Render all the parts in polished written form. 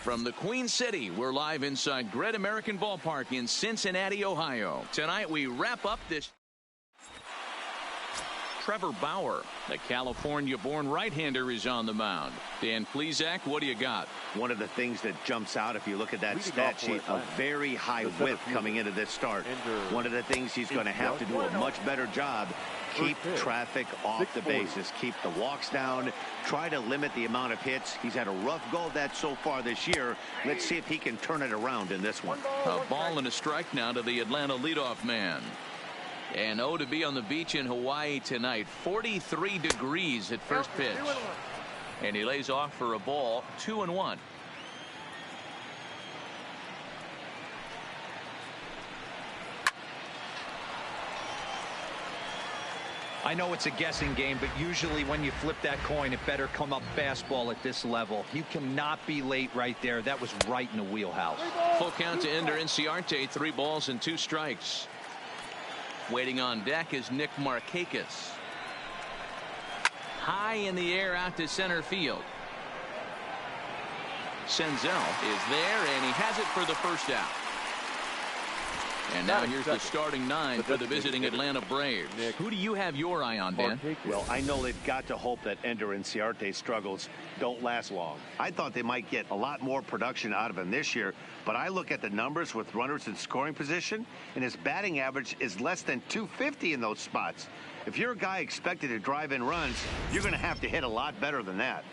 From the Queen City, we're live inside Great American Ballpark in Cincinnati, Ohio. Tonight, we wrap up this. Trevor Bauer, the California-born right-hander, is on the mound. Dan Plesac, what do you got? One of the things that jumps out, if you look at that stat sheet, a very high whip coming into this start. One of the things he's going to have to do a much better job, keep traffic off the bases, keep the walks down, try to limit the amount of hits. He's had a rough go of that so far this year. Let's see if he can turn it around in this one. A ball and a strike now to the Atlanta leadoff man. And to be on the beach in Hawaii tonight. 43 degrees at first pitch. And he lays off for a ball, 2-1. I know it's a guessing game, but usually when you flip that coin, it better come up fastball at this level. You cannot be late right there. That was right in the wheelhouse. Full count to Ender Inciarte, 3 balls and 2 strikes. Waiting on deck is Nick Markakis. High in the air out to center field. Senzel is there, and he has it for the first out. And now here's the starting 9 for the visiting Atlanta Braves. Who do you have your eye on, Dan? Well, I know they've got to hope that Ender Inciarte's struggles don't last long. I thought they might get a lot more production out of him this year, but I look at the numbers with runners in scoring position, and his batting average is less than .250 in those spots. If you're a guy expected to drive in runs, you're going to have to hit a lot better than that.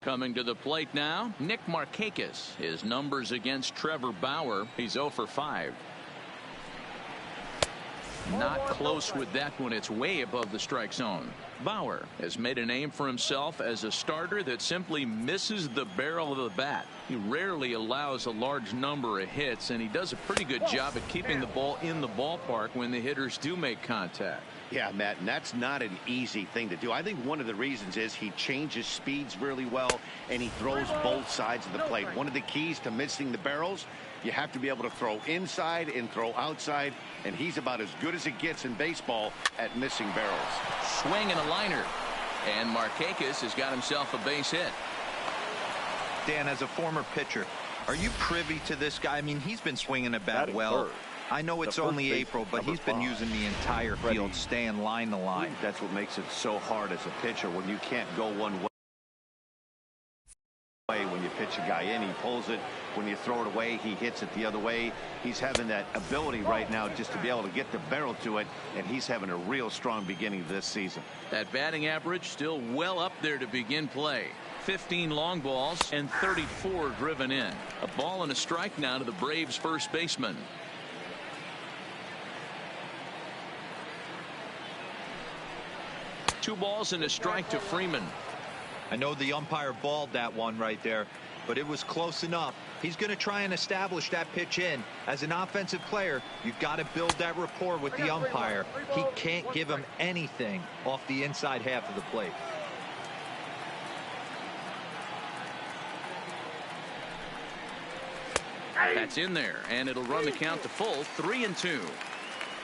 Coming to the plate now, Nick Markakis. His numbers against Trevor Bauer. He's 0 for 5. Not close with that one. It's way above the strike zone. Bauer has made a name for himself as a starter that simply misses the barrel of the bat. He rarely allows a large number of hits, and he does a pretty good job at keeping the ball in the ballpark when the hitters do make contact. Yeah, Matt, and that's not an easy thing to do. I think one of the reasons is he changes speeds really well, and he throws both sides of the plate. One of the keys to missing the barrels, you have to be able to throw inside and throw outside, and he's about as good as it gets in baseball at missing barrels. Swing and a liner, and Markakis has got himself a base hit. Dan, as a former pitcher, are you privy to this guy? I mean, he's been swinging a bat well. I know it's only April, but he's been using the entire field, staying line to line. That's what makes it so hard as a pitcher when you can't go one way. When you pitch a guy in, he pulls it. When you throw it away, he hits it the other way. He's having that ability right now just to be able to get the barrel to it, and he's having a real strong beginning of this season. That batting average still well up there to begin play. 15 long balls and 34 driven in. A ball and a strike now to the Braves first baseman. Two balls and a strike to Freeman. I know the umpire balled that one right there, but it was close enough. He's going to try and establish that pitch in. As an offensive player, you've got to build that rapport with the umpire. He can't give him anything off the inside half of the plate. That's in there, and it'll run the count to full, 3-2.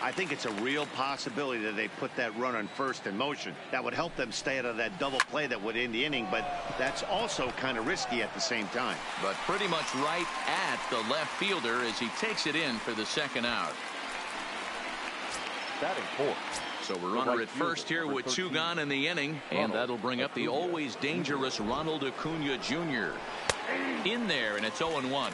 I think it's a real possibility that they put that run on first in motion. That would help them stay out of that double play that would end the inning, but that's also kind of risky at the same time. But pretty much right at the left fielder as he takes it in for the second out. Batting fourth. So we're runner at first here with 2 gone in the inning, and that'll bring up the always dangerous Ronald Acuna Jr. in there, and it's 0-1.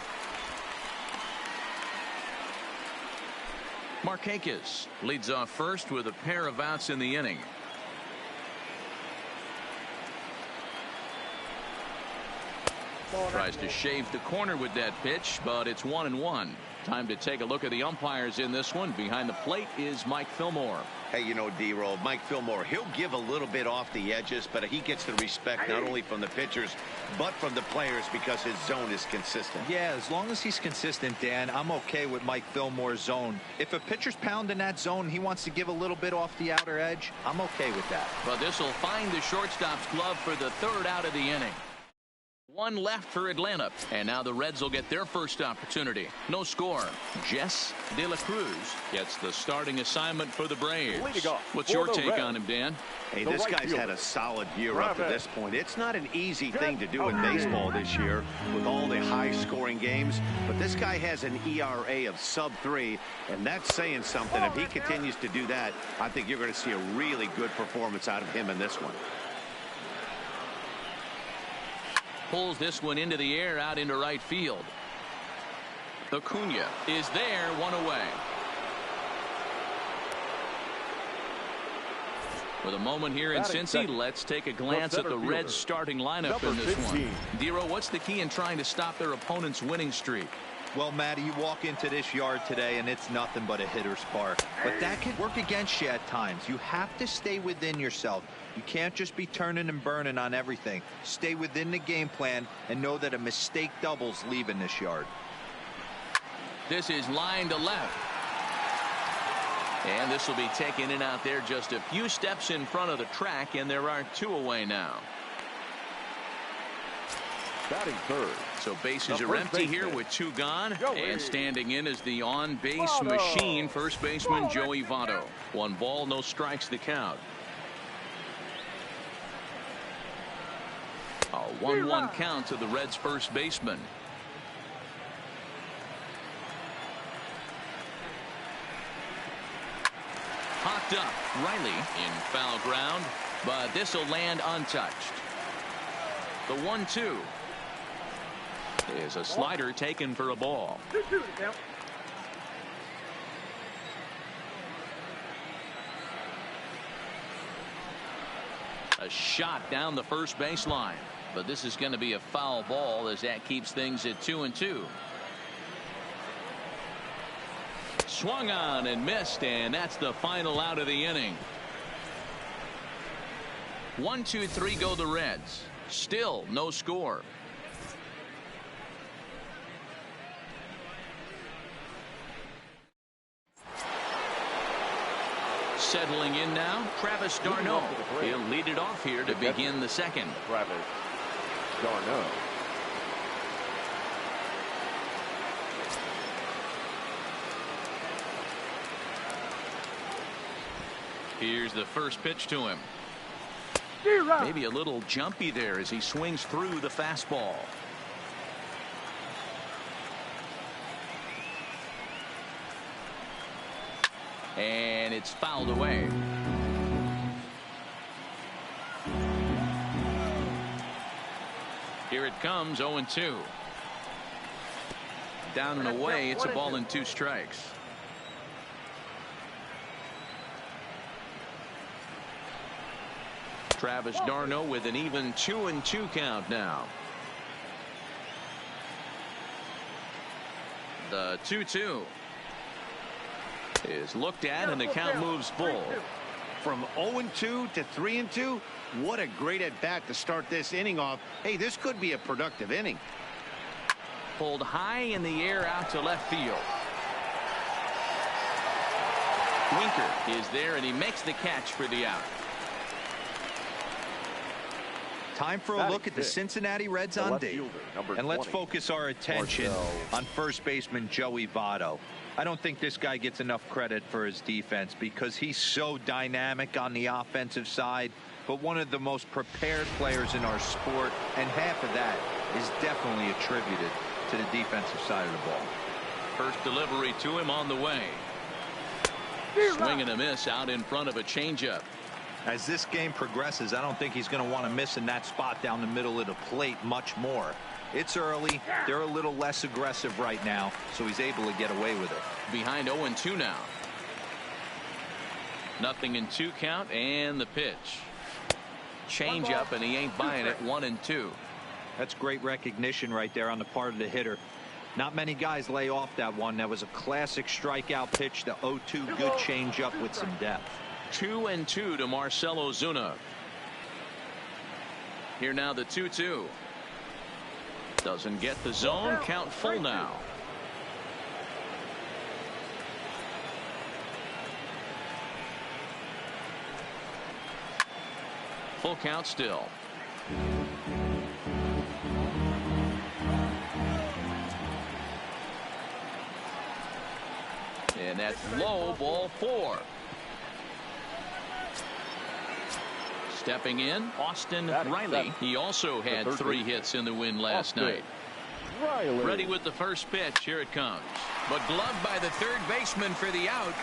Markakis leads off first with a pair of outs in the inning. Tries to shave the corner with that pitch, but it's 1-1. Time to take a look at the umpires in this one. Behind the plate is Mike Fillmore. Hey, you know, D-Roll, Mike Fillmore, he'll give a little bit off the edges, but he gets the respect not only from the pitchers, but from the players because his zone is consistent. Yeah, as long as he's consistent, Dan, I'm okay with Mike Fillmore's zone. If a pitcher's pounding that zone, he wants to give a little bit off the outer edge, I'm okay with that. But this will find the shortstop's glove for the third out of the inning. One left for Atlanta, and now the Reds will get their first opportunity. No score. Jess De La Cruz gets the starting assignment for the Braves. What's your take on him, Dan? Hey, this guy's had a solid year up to this point. It's not an easy thing to do in baseball this year with all the high-scoring games, but this guy has an ERA of sub-3, and that's saying something. If he continues to do that, I think you're going to see a really good performance out of him in this one. Pulls this one into the air out into right field. Acuna is there, one away. With a moment here in Cincy, let's take a glance at the Reds starting lineup in this one. Dero, what's the key in trying to stop their opponent's winning streak? Well, Matty, you walk into this yard today and it's nothing but a hitter's park. But that can work against you at times. You have to stay within yourself. You can't just be turning and burning on everything. Stay within the game plan and know that a mistake doubles leaving this yard. This is line to left. And this will be taken in out there just a few steps in front of the track, and there are 2 away now. Batting third. So bases are empty here with 2 gone, and standing in is the on-base machine, first baseman Joey Votto. 1 ball, no strikes the count. A 1-1 count to the Reds first baseman. Popped up. Riley in foul ground, but this will land untouched. The 1-2 is a slider taken for a ball. A shot down the first baseline. But this is going to be a foul ball as that keeps things at 2-2. Swung on and missed, and that's the final out of the inning. 1-2-3 go the Reds. Still no score. Settling in now, Travis d'Arnaud. He'll lead it off here to begin the second. Travis d'Arnaud. Here's the first pitch to him. Maybe a little jumpy there as he swings through the fastball. And it's fouled away. Here it comes, 0-2. Down and away, it's a ball and 2 strikes. Travis d'Arnaud with an even 2-2 count now. The 2-2 is looked at and the count moves full. From 0-2 to 3-2, what a great at bat to start this inning off. Hey, this could be a productive inning. Pulled high in the air out to left field. Winker is there and he makes the catch for the out. Time for a look at the Cincinnati Reds on D. And let's focus our attention on first baseman Joey Votto. I don't think this guy gets enough credit for his defense because he's so dynamic on the offensive side, but one of the most prepared players in our sport, and half of that is definitely attributed to the defensive side of the ball. First delivery to him on the way. Swing and a miss out in front of a changeup. As this game progresses, I don't think he's going to want to miss in that spot down the middle of the plate much more. It's early. They're a little less aggressive right now, so he's able to get away with it. Behind 0-2 now. 0-2 count and the pitch. Change up and he ain't buying it. 1-2. That's great recognition right there on the part of the hitter. Not many guys lay off that one. That was a classic strikeout pitch. The 0-2 good change up with some depth. 2-2 to Marcell Ozuna. Here now the 2-2. Doesn't get the zone. Count full now. Full count still. And that's low, ball 4. Stepping in, Austin Riley. He also had 3 hits in the win last night. Ready with the first pitch. Here it comes. But gloved by the third baseman for the out.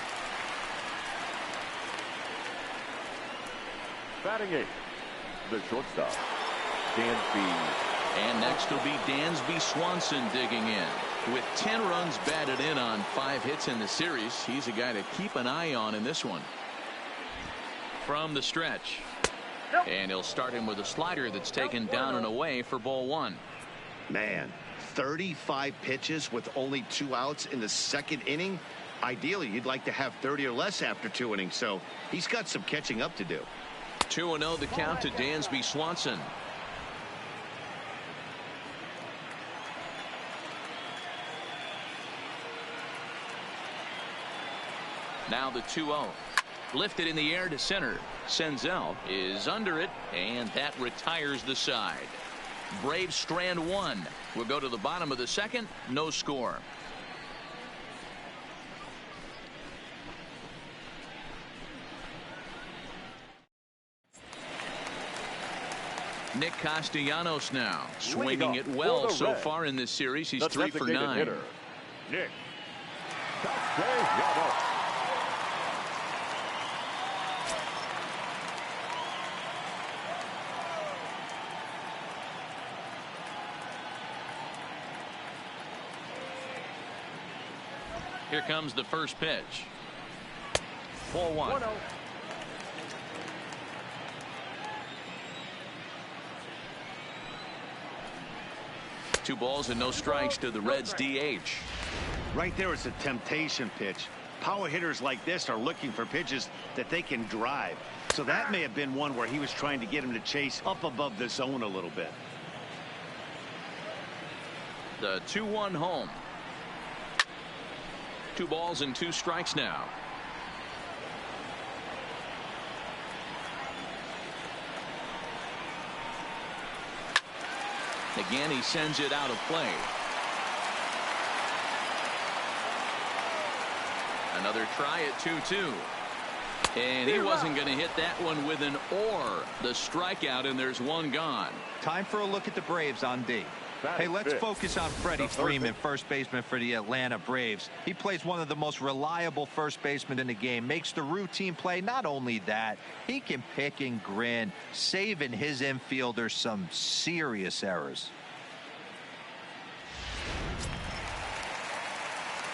Batting 8th, the shortstop, Dansby. And next will be Dansby Swanson digging in. With 10 runs batted in on 5 hits in the series, he's a guy to keep an eye on in this one. From the stretch. And he'll start him with a slider that's taken down and away for ball 1. Man, 35 pitches with only 2 outs in the second inning. Ideally, you'd like to have 30 or less after 2 innings, so he's got some catching up to do. 2-0 the count to Dansby Swanson. Now the 2-0. Lifted in the air to center. Senzel is under it, and that retires the side. Braves strand 1. We'll go to the bottom of the second. No score. Nick Castellanos now swinging it well so far in this series. He's 3 for 9. Hitter, Nick Castellanos. Here comes the first pitch. Ball 1. 2 balls and no strikes to the Reds DH. Right there is a temptation pitch. Power hitters like this are looking for pitches that they can drive. So that may have been one where he was trying to get him to chase up above the zone a little bit. The 2-1 home. 2 balls and 2 strikes now. Again, he sends it out of play. Another try at 2-2. And he wasn't going to hit that one with an or. The strikeout, and there's one gone. Time for a look at the Braves on D. Hey, let's focus on Freddie Freeman, first baseman for the Atlanta Braves. He plays one of the most reliable first basemen in the game, makes the routine play. Not only that, he can pick and grin, saving his infielders some serious errors.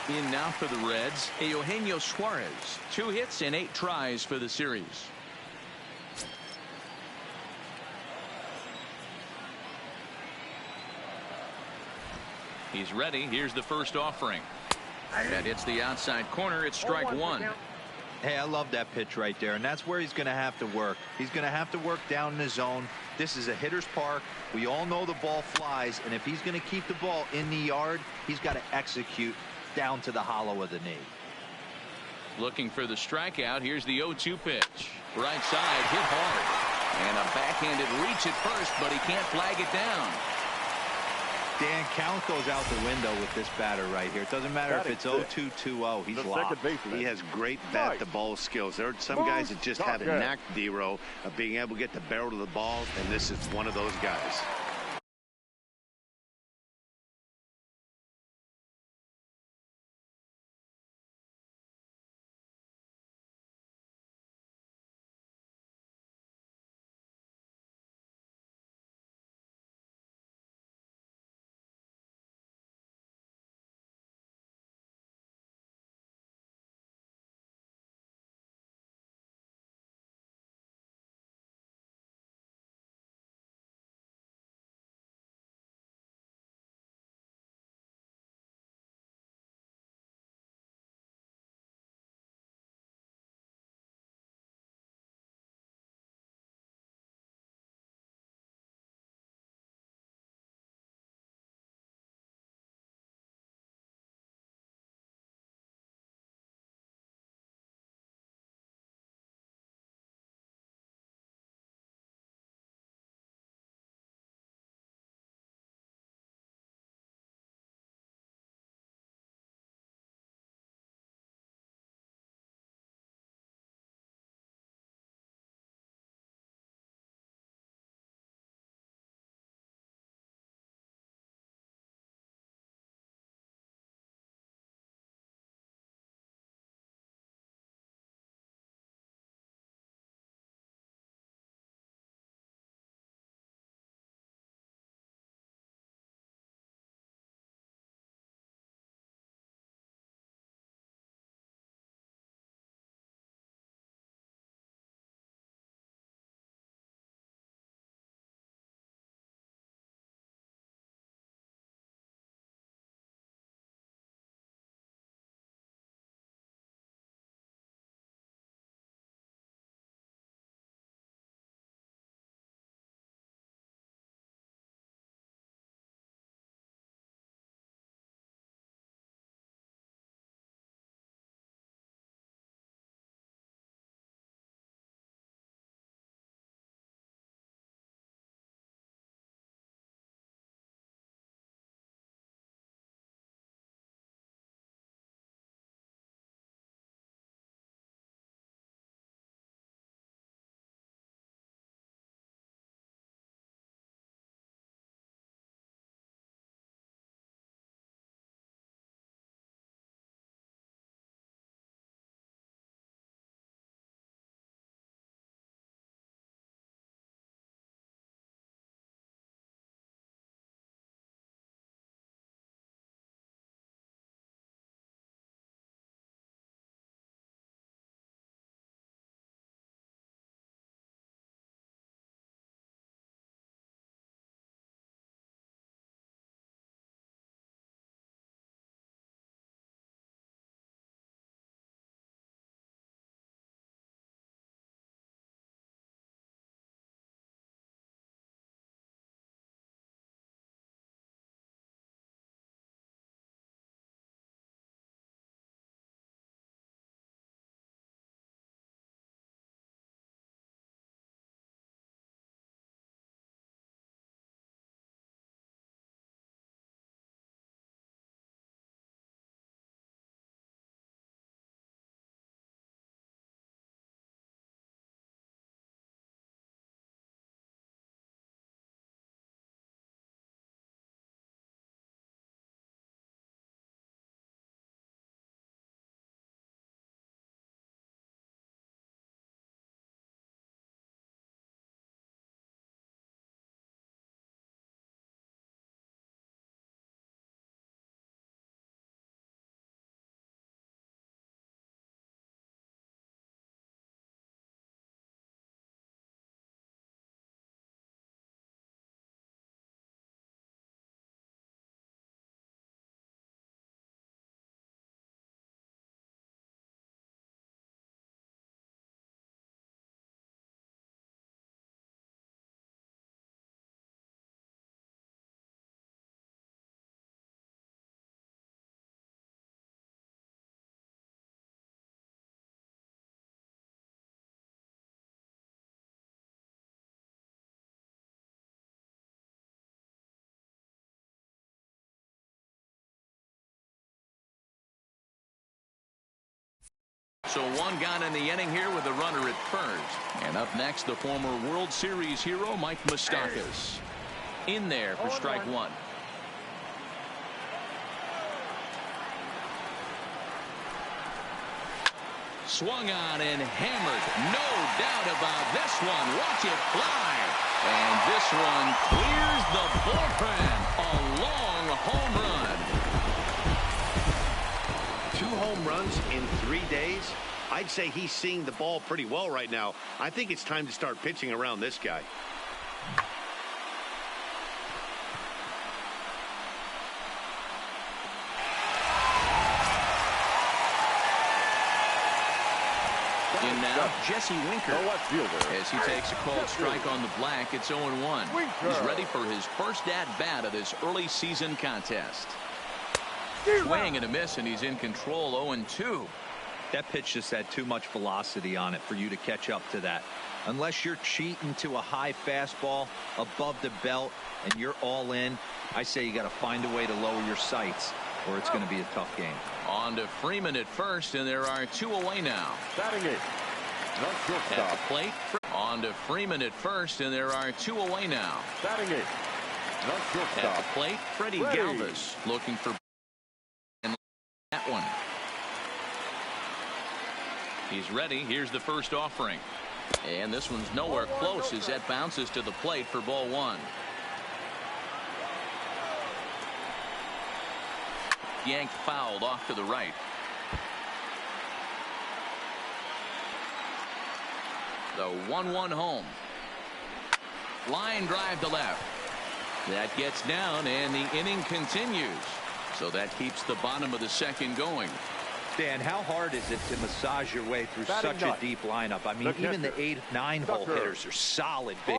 In now for the Reds, Eugenio Suarez. 2 hits and 8 tries for the series. He's ready. Here's the first offering. That hits the outside corner. It's strike 1. Hey, I love that pitch right there, and that's where he's going to have to work. He's going to have to work down in the zone. This is a hitter's park. We all know the ball flies, and if he's going to keep the ball in the yard, he's got to execute down to the hollow of the knee. Looking for the strikeout. Here's the 0-2 pitch. Right side, hit hard. And a backhanded reach at first, but he can't flag it down. Dan, count goes out the window with this batter right here. It doesn't matter if it's 0-2, 2-0. He's locked. He has great bat-to-ball skills. There are some guys that just have a knack, D-Row, of being able to get the barrel of the ball, and this is one of those guys. So one gone in the inning here with a runner at first. And up next, the former World Series hero, Mike Moustakas. In there for strike one. Swung on and hammered. No doubt about this one. Watch it fly. And this one clears the bullpen. A long home run. 2 home runs in 3 days. I'd say he's seeing the ball pretty well right now. I think it's time to start pitching around this guy. In now, Jesse Winker, as he takes a called strike on the black. It's 0-1. He's ready for his first at-bat of this early season contest. Swing and a miss, and he's in control. 0-2. That pitch just had too much velocity on it for you to catch up to that. Unless you're cheating to a high fastball above the belt and you're all in, I say you got to find a way to lower your sights, or it's going to be a tough game. On to Freeman at first, and there are 2 away now. Batting it. At the plate. On to Freeman at first, and there are 2 away now. Batting it. At the plate, Freddie Galvis looking for that one. He's ready. Here's the first offering. And this one's nowhere close as that bounces to the plate for ball 1. Yanked fouled off to the right. The 1-1 home. Line drive to left. That gets down, and the inning continues. So that keeps the bottom of the second going. Dan, how hard is it to massage your way through such a deep lineup? I mean, even the 8, 9 hole hitters are solid big.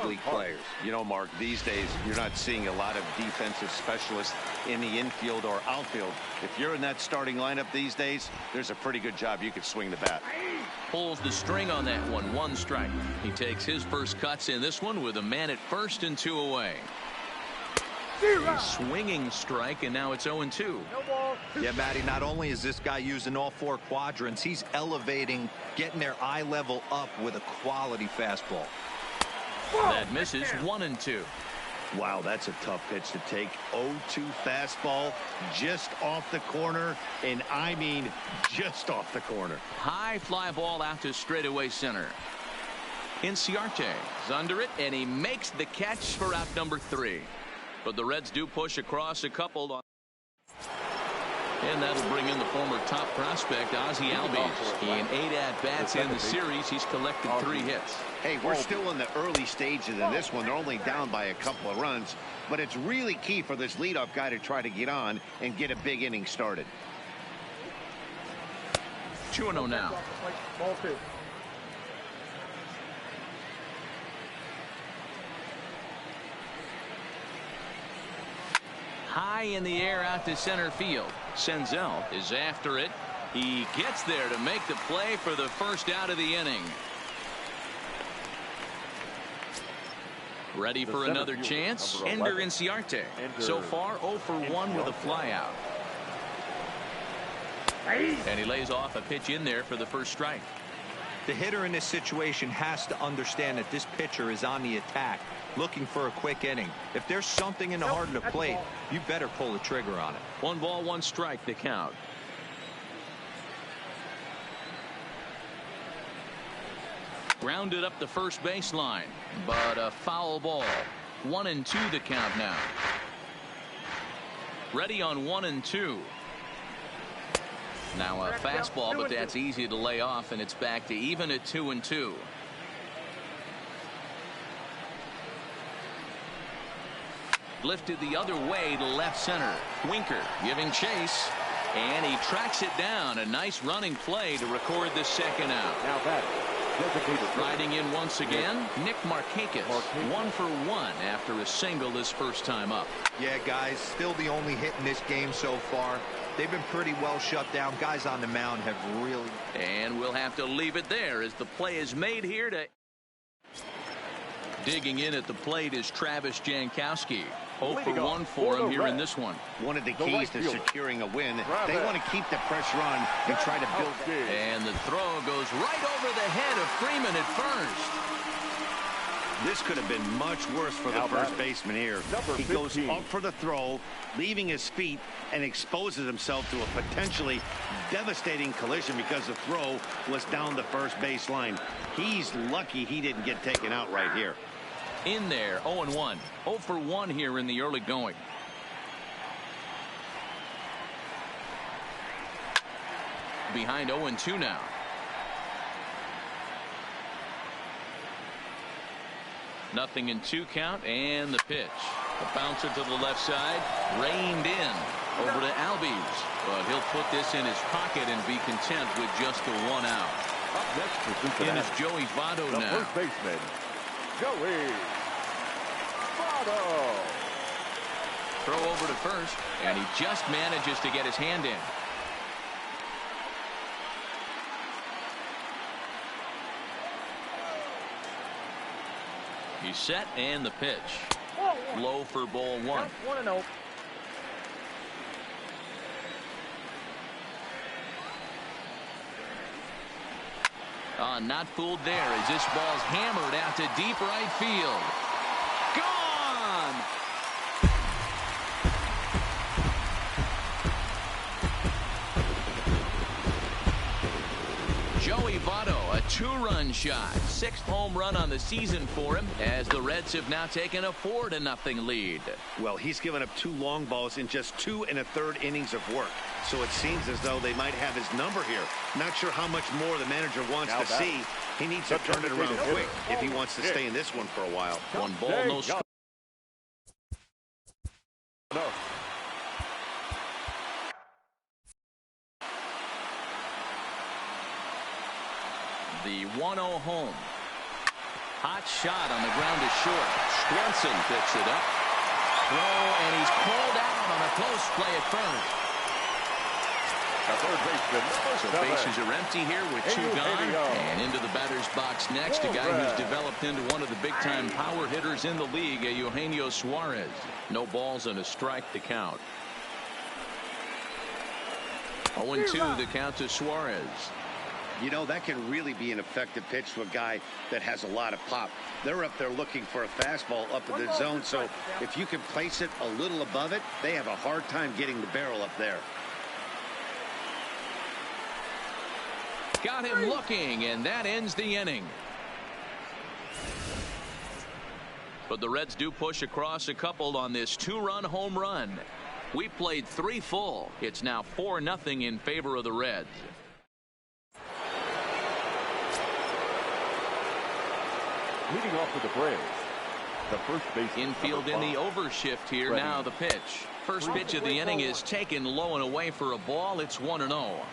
League players. You know, Mark, these days you're not seeing a lot of defensive specialists in the infield or outfield. If you're in that starting lineup these days, there's a pretty good job you could swing the bat. Pulls the string on that one. 1 strike. He takes his first cuts in this one with a man at first and 2 away. A swinging strike, and now it's 0-2. Yeah, Matty, not only is this guy using all 4 quadrants, he's elevating, getting their eye level up with a quality fastball. That misses. 1-2. Wow, that's a tough pitch to take. 0-2 fastball just off the corner, and I mean just off the corner. High fly ball out to straightaway center. Inciarte is under it, and he makes the catch for out number 3. But the Reds do push across a couple. And that'll bring in the former top prospect, Ozzie Albies. In 8 at-bats in the series, he's collected 3 hits. Hey, we're still in the early stages in this one. They're only down by a couple of runs. But it's really key for this leadoff guy to try to get on and get a big inning started. 2-0 now. high in the air out to center field. Senzel is after it. He gets there to make the play for the first out of the inning. Ready for another chance. Ender Inciarte. So far 0 for 1 with a flyout. And he lays off a pitch in there for the first strike. The hitter in this situation has to understand that this pitcher is on the attack, looking for a quick inning. If there's something in the heart of the plate, you better pull the trigger on it. 1 ball, 1 strike, the count. Grounded up the first baseline, but a foul ball. 1-2 the count now. Ready on 1-2. Now a fastball, but that's easy to lay off, and it's back to even at 2-2. Lifted the other way to left center. Winker giving chase, and he tracks it down. A nice running play to record the second out. Now that riding in once again, Nick Markakis. 1 for 1 after a single his first time up. Yeah, guys, still the only hit in this game so far. They've been pretty well shut down. Guys on the mound have really. And we'll have to leave it there as the play is made here to. Digging in at the plate is Travis Jankowski. 0 for 1 for him here in this one. One of the keys to securing a win. They want to keep the pressure on and try to build. And the throw goes right over the head of Freeman at first. This could have been much worse for the first baseman here. He goes up for the throw, leaving his feet, and exposes himself to a potentially devastating collision because the throw was down the first baseline. He's lucky he didn't get taken out right here. In there, 0-1. 0 for 1 here in the early going. Behind 0-2 now. Nothing in 2 count, and the pitch. A bouncer to the left side, reined in over to Albies, but he'll put this in his pocket and be content with just the 1 out. Up next for Cincinnati. In is Joey Votto the now. first baseman, Joey Votto. Throw over to first, and he just manages to get his hand in. He's set, and the pitch. Low for ball 1. 1-0. Not fooled there as this ball's hammered out to deep right field. Gone! Joey Votto, a 2-run shot. 6th home run on the season for him as the Reds have now taken a 4-0 lead. Well, he's given up 2 long balls in just 2 1/3 innings of work. So it seems as though they might have his number here. Not sure how much more the manager wants to see. He needs to turn it around quick if he wants to stay in this one for a while. 1 ball, no strike. The 1-0 home. Hot shot on the ground to short. Swanson picks it up. Throw, and he's pulled out on a close play at first. Third baseman, so bases are empty here with 2 gone. And into the batter's box next, a guy who's developed into one of the big-time power hitters in the league, Eugenio Suarez. No balls and a strike to count. 0-2 the count to Suarez. You know, that can really be an effective pitch to a guy that has a lot of pop. They're up there looking for a fastball up in the zone, so if you can place it a little above it, they have a hard time getting the barrel up there. Got him looking, and that ends the inning. But the Reds do push across a couple on this 2-run home run. We played 3 full. It's now 4-0 in favor of the Reds. Leading off for the Braves, the first base. Infield in the overshift here. Ready. Now the pitch. First pitch of the inning is taken low and away for a ball. It's 1-0.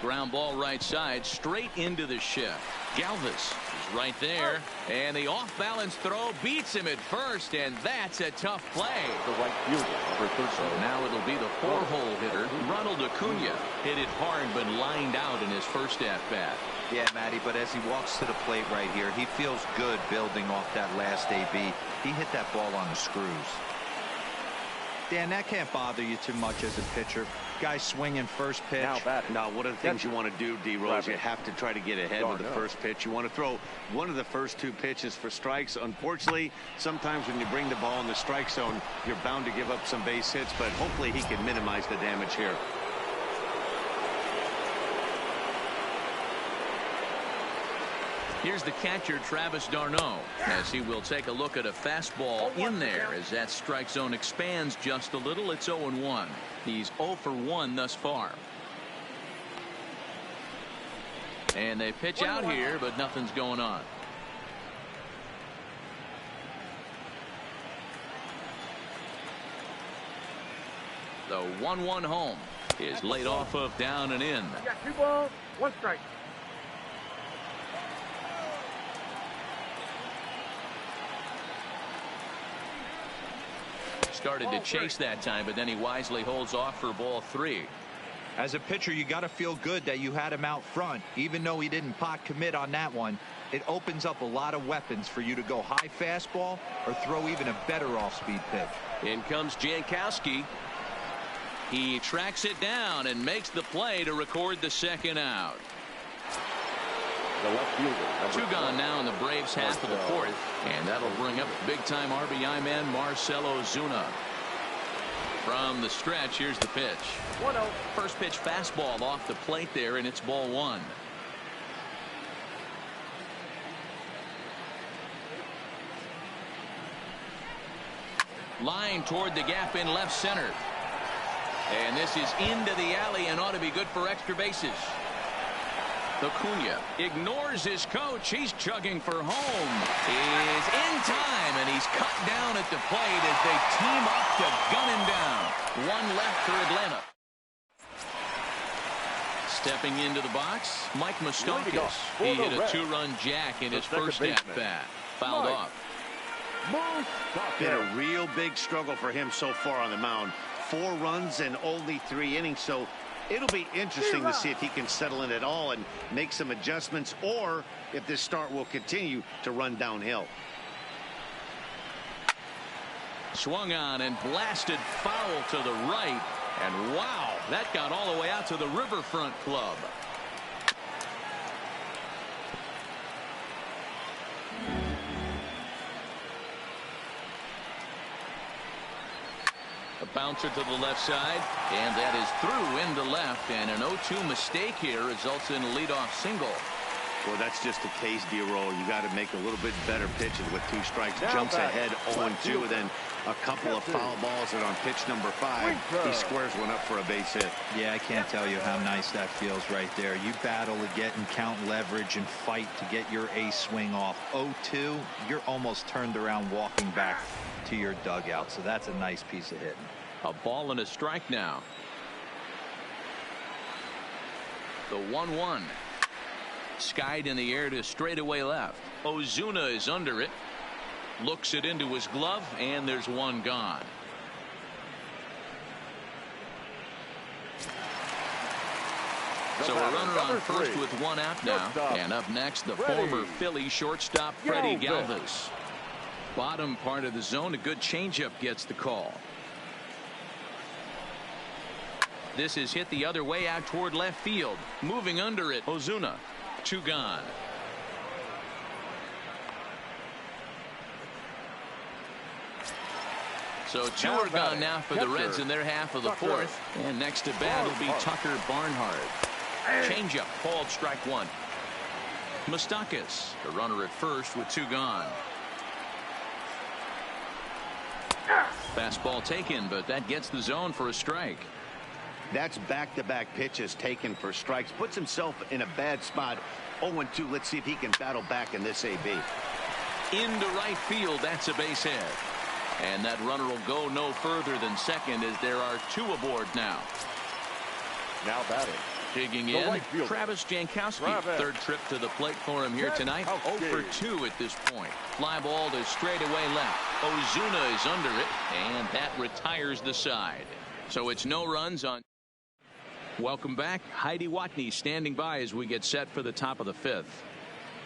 Ground ball right side, straight into the shift. Galvis is right there. And the off-balance throw beats him at first, and that's a tough play. The right fielder, number 13. So now it'll be the 4-hole hitter, Ronald Acuna. Hit it hard, but lined out in his first at-bat. Yeah, Matty, but as he walks to the plate right here, he feels good building off that last AB. He hit that ball on the screws. Dan, that can't bother you too much as a pitcher. Guy swinging first pitch. Now, one of the things you want to do, D-Rose, you have to try to get ahead with the first pitch. You want to throw one of the first 2 pitches for strikes. Unfortunately, sometimes when you bring the ball in the strike zone, you're bound to give up some base hits, but hopefully he can minimize the damage here. Here's the catcher, Travis d'Arnaud, as he will take a look at a fastball in there as that strike zone expands just a little. It's 0-1. He's 0 for 1 thus far. And they pitch out here, but nothing's going on. The 1-1 home is laid off of down and in. You got 2 balls, 1 strike. Started to chase that time, but then he wisely holds off for ball 3. As a pitcher, you got to feel good that you had him out front. Even though he didn't pot commit on that one, it opens up a lot of weapons for you to go high fastball or throw even a better off-speed pitch. In comes Jankowski. He tracks it down and makes the play to record the second out. The left fielder. 2 gone now in the Braves half of the 4th, and that'll bring up big-time RBI man Marcell Ozuna. From the stretch, here's the pitch. 1-0. First pitch fastball off the plate there, and it's ball 1. Line toward the gap in left center. And this is into the alley and ought to be good for extra bases. Acuna ignores his coach. He's chugging for home. Is in time, and he's cut down at the plate as they team up to gun him down. 1 left for Atlanta. Stepping into the box, Mike Moustakas. He hit a 2-run jack in his first at-bat. Fouled off. Been a real big struggle for him so far on the mound. 4 runs in only 3 innings, so it'll be interesting to see if he can settle in at all and make some adjustments, or if this start will continue to run downhill. Swung on and blasted foul to the right, and wow, that got all the way out to the Riverfront Club. A bouncer to the left side, and that is through into left, and an 0-2 mistake here results in a leadoff single. Well, that's just a case, D-Roll. You got to make a little bit better pitches with 2 strikes. Jumps ahead 0-2, and then a couple of foul balls, and on pitch number 5, he squares one up for a base hit. Yeah, I can't tell you how nice that feels right there. You battle to get and count leverage and fight to get your ace swing off. 0-2, you're almost turned around walking back to your dugout, so that's a nice piece of hitting. A ball and a strike now. The 1-1. Skied in the air to straightaway left. Ozuna is under it. Looks it into his glove, and there's 1 gone. So a runner on first with 1 out now. And up next, the former Philly shortstop Freddie Galvis. Bottom part of the zone, a good changeup gets the call. This is hit the other way out toward left field. Moving under it, Ozuna. 2 gone. So 2 are gone now for the Reds in their half of the 4th. And next to bat will be Tucker Barnhart. Changeup called strike 1. Moustakas, the runner at first with 2 gone. Fastball taken, but that gets the zone for a strike. That's back-to-back pitches taken for strikes. Puts himself in a bad spot. 0-2. Let's see if he can battle back in this AB. Into right field. That's a base hit. And that runner will go no further than second as there are 2 aboard now. Now batting, Digging in, Travis Jankowski. Third trip to the plate for him here tonight. 0 for 2 at this point. Fly ball to straightaway left. Ozuna is under it, and that retires the side. So it's no runs on. Welcome back. Heidi Watney standing by as we get set for the top of the 5th.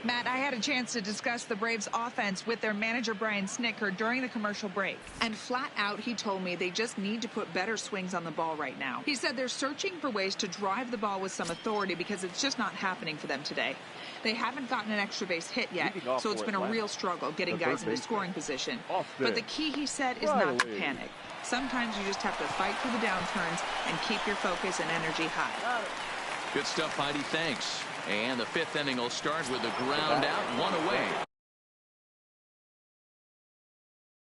Matt, I had a chance to discuss the Braves offense with their manager Brian Snitker during the commercial break. And flat out, he told me they just need to put better swings on the ball right now. He said they're searching for ways to drive the ball with some authority because it's just not happening for them today. They haven't gotten an extra base hit yet, so it's been a real struggle getting guys into scoring position. But the key, he said, is not to panic. Sometimes you just have to fight through the downturns and keep your focus and energy high. Good stuff, Heidi. Thanks. And the 5th inning will start with a ground out, 1 away.